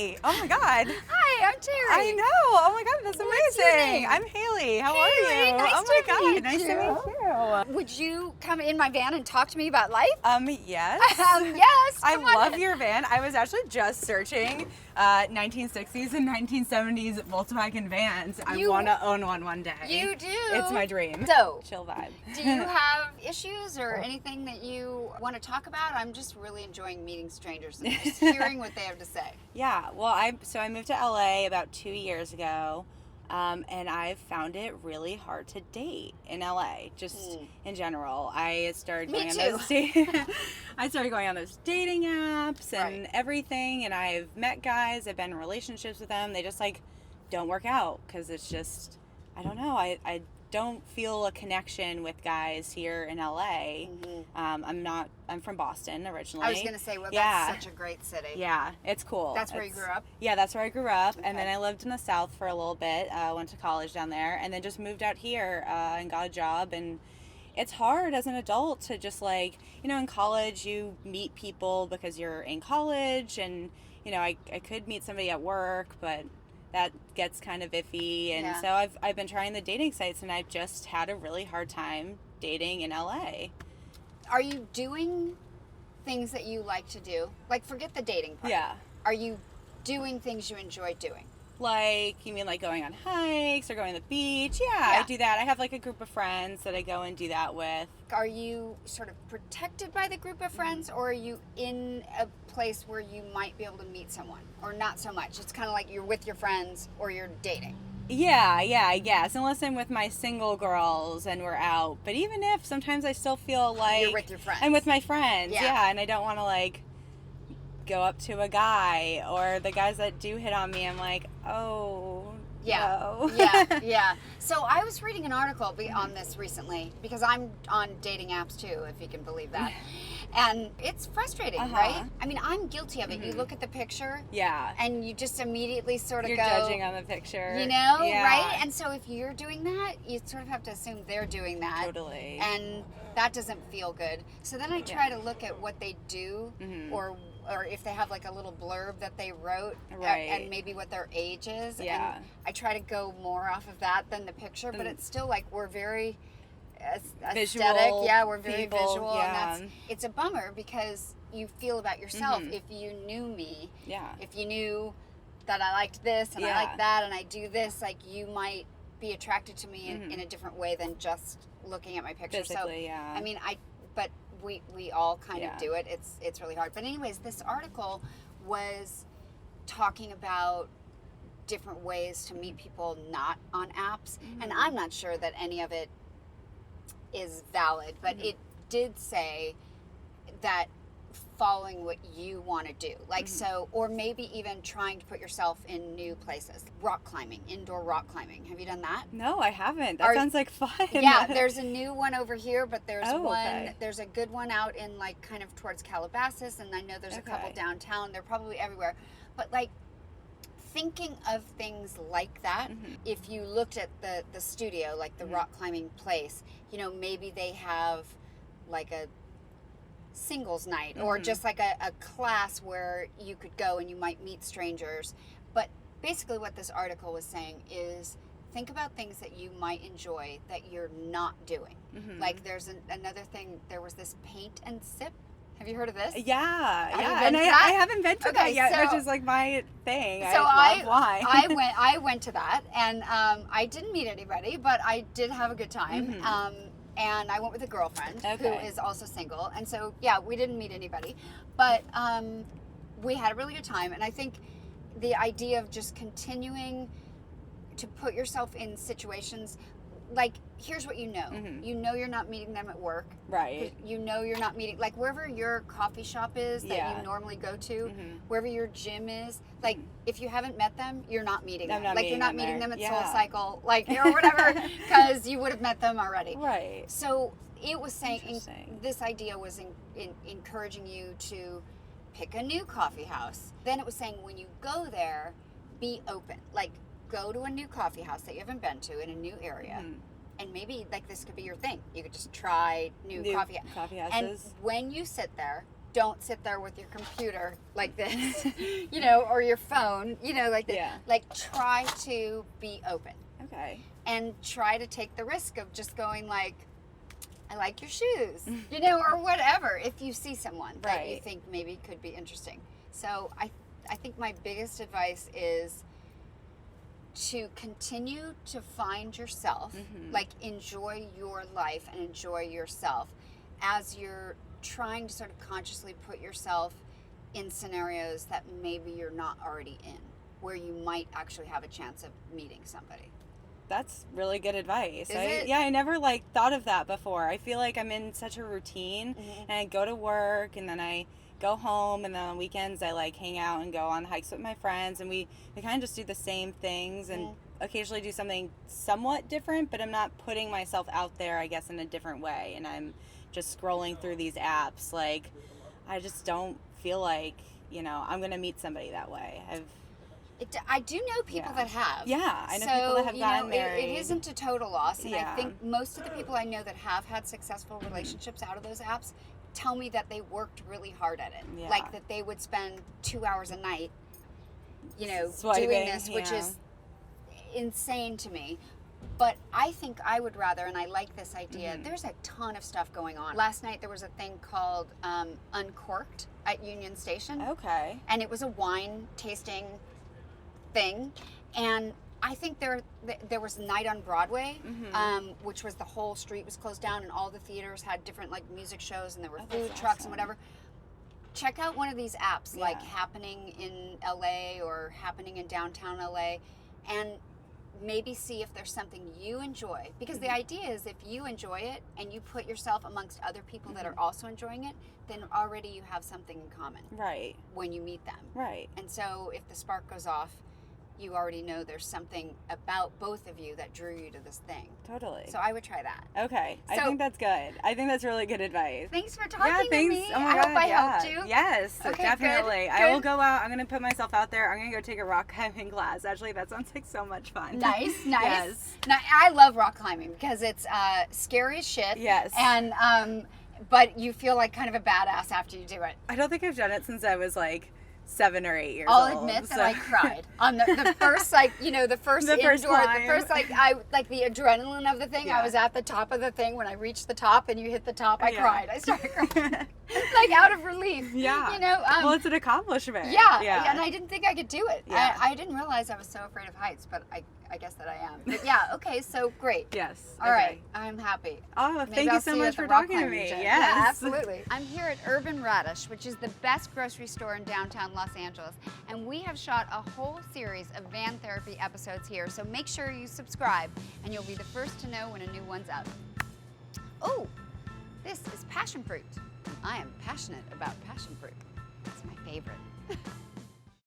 Hi. Oh my God. Hi, I'm Teri. I know. Oh my God, that's What's your amazing. name? I'm Haley. How are Haley, you? nice Oh my to God, meet nice to meet you. Would you come in my van and talk to me about life? Yes. Yes. I Come on love in. your van. I was actually just searching 1960s and 1970s Volkswagen vans. I You- want to own one day. You do. It's my dream. So, Chill vibe. do you have issues or anything that you want to talk about? I'm just really enjoying meeting strangers and just hearing what they have to say. Yeah, well, I moved to LA about 2 years ago, and I've found it really hard to date in LA, just in general. I started Me going on too. those I started going on those dating apps and Right. everything, and I've met guys, I've been in relationships with them. They just don't work out because it's just, I don't know, I don't feel a connection with guys here in LA. I'm from Boston originally. I was going to say, well, Yeah. that's such a great city. Yeah, it's cool. That's where you grew up? Yeah, that's where I grew up. Okay. And then I lived in the South for a little bit, went to college down there, and then just moved out here and got a job. And it's hard as an adult to just in college you meet people because you're in college, and, I could meet somebody at work, but that gets kind of iffy. And Yeah. so I've been trying the dating sites, and I've just had a really hard time dating in LA. Are you doing things that you like to do? Like, forget the dating part. Yeah. Are you doing things you enjoy doing? You mean going on hikes or going to the beach? Yeah, I do that. I have a group of friends that I go and do that with. Are you sort of protected by the group of friends, or are you in a place where you might be able to meet someone, or not so much? It's kind of like you're with your friends or you're dating. Yeah, I guess. Unless I'm with my single girls and we're out. But even if, sometimes I still feel like You're with your friends. I'm with my friends. Yeah. Yeah, and I don't want to go up to a guy, or the guys that do hit on me, I'm like, oh, no. Yeah. So I was reading an article on this recently, because I'm on dating apps too, if you can believe that. And it's frustrating, right? I mean, I'm guilty of it. You look at the picture, Yeah. and you just immediately sort of You're go, judging on the picture. Yeah. right? And so if you're doing that, you sort of have to assume they're doing that. Totally. And that doesn't feel good. So then I try to look at what they do, or if they have a little blurb that they wrote, Right. and maybe what their age is. Yeah. And I try to go more off of that than the picture, but it's still we're very aesthetic. Visual Yeah, we're very people, visual. yeah. And it's a bummer, because you feel about yourself, if you knew me, Yeah. if you knew that I liked this and I like that and I do this, you might be attracted to me in a different way than just looking at my picture. Physically, so, yeah. I mean, but we all kind of Yeah. do it. It's really hard. But anyways, this article was talking about different ways to meet people not on apps, and I'm not sure that any of it is valid, but it did say that following what you want to do, so, or maybe even trying to put yourself in new places. Rock climbing, indoor rock climbing. Have you done that? No, I haven't. That sounds like fun. Yeah, there's a new one over here, but there's okay. there's a good one out in kind of towards Calabasas, and I know there's a couple downtown. They're probably everywhere. But thinking of things like that, if you looked at the studio, the rock climbing place, maybe they have a singles night, or just a class where you could go and you might meet strangers. But basically what this article was saying is, think about things that you might enjoy that you're not doing. There's another thing, there was this paint and sip. Have you heard of this? Yeah. Have you And been to I that? haven't been to that yet, which is my thing. So I love wine. I went to that, and I didn't meet anybody, but I did have a good time. And I went with a girlfriend who is also single. And so, we didn't meet anybody, but we had a really good time. And I think the idea of just continuing to put yourself in situations, here's what you know. You know you're not meeting them at work. Right. You know you're not meeting, wherever your coffee shop is that you normally go to, wherever your gym is, if you haven't met them, you're not meeting them. You're not meeting them at SoulCycle, or whatever, because you would have met them already. Right. So it was saying, this idea was encouraging you to pick a new coffee house. Then it was saying, when you go there, be open. Go to a new coffee house that you haven't been to in a new area, and maybe this could be your thing. You could just try new coffee houses. And when you sit there, don't sit there with your computer like this, you know, or your phone, you know, like that. Yeah. Like, try to be open. Okay. And try to take the risk of just going like, I like your shoes, you know, or whatever, if you see someone that you think maybe could be interesting. So I think my biggest advice is to continue to find yourself, like enjoy your life and enjoy yourself as you're trying to sort of consciously put yourself in scenarios that maybe you're not already in, where you might actually have a chance of meeting somebody. That's really good advice. Is it? Yeah, I never like thought of that before. I feel like I'm in such a routine, and I go to work and then I go home, and then on weekends I like hang out and go on hikes with my friends, and we kind of just do the same things and occasionally do something somewhat different, but I'm not putting myself out there, I guess, in a different way, and I'm just scrolling through these apps. Like, I just don't feel like, you know, I'm going to meet somebody that way. I do know people that have. Yeah, I know people that have gotten married. It isn't a total loss, and I think most of the people I know that have had successful relationships out of those apps tell me that they worked really hard at it. Yeah. Like that they would spend 2 hours a night, you know, swiping, doing this, which is insane to me. But I think I would rather, and I like this idea, there's a ton of stuff going on. Last night there was a thing called Uncorked at Union Station. Okay. And it was a wine tasting thing. And I think there was Night on Broadway, which was the whole street was closed down, and all the theaters had different like music shows, and there were food trucks and whatever. Check out one of these apps, like happening in LA or happening in downtown LA, and maybe see if there's something you enjoy. Because the idea is if you enjoy it and you put yourself amongst other people that are also enjoying it, then already you have something in common. Right. When you meet them. Right. And so if the spark goes off, you already know there's something about both of you that drew you to this thing. Totally. So I would try that. Okay. I think that's good. I think that's really good advice. Thanks for talking to me. Oh my I God, hope I helped you. Yes, Okay, definitely. good. I will go out. I'm going to put myself out there. I'm going to go take a rock climbing class. Actually, that sounds like so much fun. Nice. Yes. Now, I love rock climbing because it's scary as shit. Yes. And but you feel like kind of a badass after you do it. I don't think I've done it since I was like 7 or 8 years I'll old. admit that I cried on the first, like, you know, the first climb. like the adrenaline of the thing. I was at the top of the thing when I reached the top and you hit the top. I cried. I started crying, like out of relief. Yeah. You know. Well, it's an accomplishment. Yeah. And I didn't think I could do it. Yeah. I didn't realize I was so afraid of heights, but I guess that I am. But yeah. Okay. So great. Yes. All right. I'm happy. Oh, Maybe thank I'll you so see much at the for rock talking to climbing me. gym. Yes. Yeah, absolutely. I'm here at Urban Radish, which is the best grocery store in downtown Los Angeles, and we have shot a whole series of van therapy episodes here. So make sure you subscribe, and you'll be the first to know when a new one's out. Oh, this is passion fruit. I am passionate about passion fruit. It's my favorite.